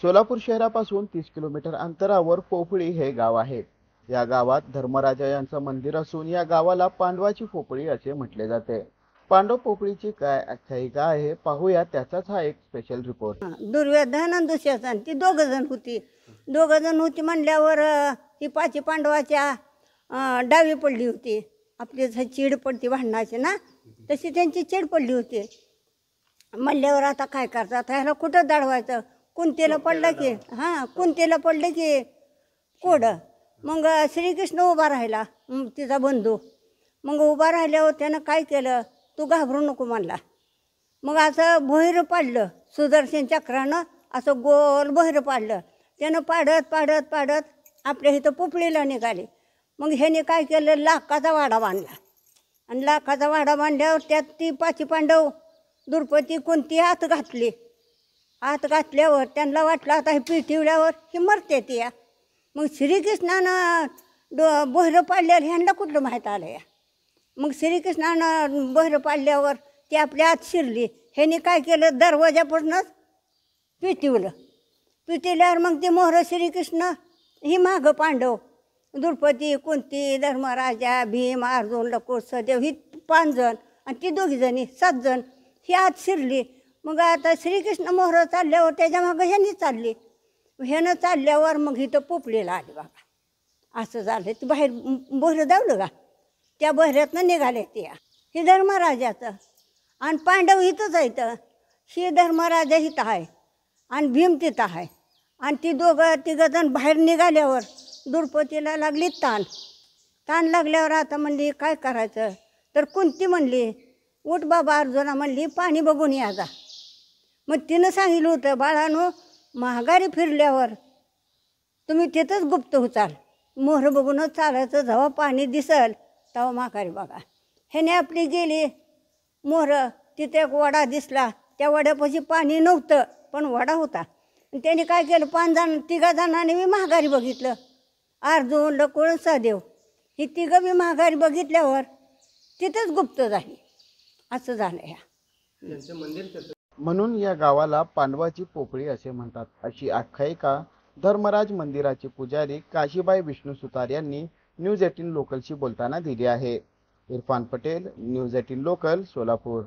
सोलापूर शहरापासून 30 किलोमीटर अंतरावर पोफळी हे गाव आहे। या गावात धर्मराजा यांचं मंदिर असून या गावाला पांडवाची पोफळी असे म्हटले जाते। पांडव पोफळीची काय आख्यायिका आहे पाहूया, त्याचाच हा एक स्पेशल रिपोर्ट। दुर्योधन आणि दुःशासन ती दोघ जण होती म्हणल्यावर ही पाची पांडवाच्या डावी पडली होती। आपली चीड पडती भांडणाची ना, तशी त्यांची चीड पडली होती म्हणल्यावर आता काय करतात, ह्याला कुठं दडवायचं? कुंतीला पडलं की कुंतीला पडलं की कोड। मग श्रीकृष्ण उभा राहिला, तिचा बंधू। मग उभा राहिल्यावर त्यानं काय केलं, तू घाबरू नको म्हणला। मग असं बहिरं पाडलं सुदर्शन चक्रानं, असं गोल बहिरं पाडलं। त्यानं पाडत पाडत पाडत आपल्या इथं पोफळीला निघाले। मग ह्याने काय केलं, लाखाचा वाडा बांधला। आणि लाखाचा वाडा बांधल्यावर त्यात ती पाची पांडव द्रौपदी कुंती हात घातली। हात घातल्यावर त्यांना वाटलं आता हे पिठीवल्यावर ही मरते ती या। मग श्रीकृष्णानं बहिरं पाडल्यावर ह्यांना कुठलं माहीत आलं या। मग श्रीकृष्णानं बहिरं पाडल्यावर ती आपल्या आत शिरली। ह्याने काय केलं, दरवाजापासूनच पिटिवल्यावर मग ते मोहर श्रीकृष्ण ही मागं पांडव द्रौपदी कुंती धर्मराजा भीम अर्जुन लकुश सहदेव ही 5 जण आणि ती 2 जणी 7 जण ही आत शिरली। मग आता श्रीकृष्ण मोहर चालल्यावर त्याच्या मागं ह्यानी चालली। ह्यानं चालल्यावर मग इथं पोफळीला आली बघा। असं झालं, ती बाहेर बहिरं दावलं का, त्या बहिऱ्यातनं निघाले ते। हे धर्मराजाचं आणि पांडव इथंच आहेत। ही धर्मराजा इथं आहे आणि भीम तिथं आहे। आणि ती 2-3 जण बाहेर निघाल्यावर द्रौपदीला लागली ताण लागल्यावर आता म्हणली काय करायचं, तर कुंती म्हणली उठ बाबा अर्जुना म्हणली पाणी बघून या जा। मग तिनं सांगितलं होतं, बाळानो महागारी फिरल्यावर तुम्ही तिथंच गुप्त होचाल, मोहर बघूनच चालायचं, जेव्हा पाणी दिसल तेव्हा महागारी बघा। ह्याने आपली गेली मोहर, तिथे एक वडा दिसला, त्या वड्यापाशी पाणी नव्हतं पण वडा होता। त्याने काय केलं, 3 जणांनी मी महागारी बघितलं, अर्जुन लकुश सहदेव ही 3 बी महागारी बघितल्यावर तिथंच गुप्त झाली। असं झालं या। म्हणून या गावाला पांडवाची पोफळी असे म्हणतात, अशी आख्यायिका धर्मराज मंदिराचे पुजारी काशीबाई विष्णू सुतार यांनी न्यूज 18 लोकलशी बोलताना दिली आहे। Irfan Patel, news 18 local, Solapur.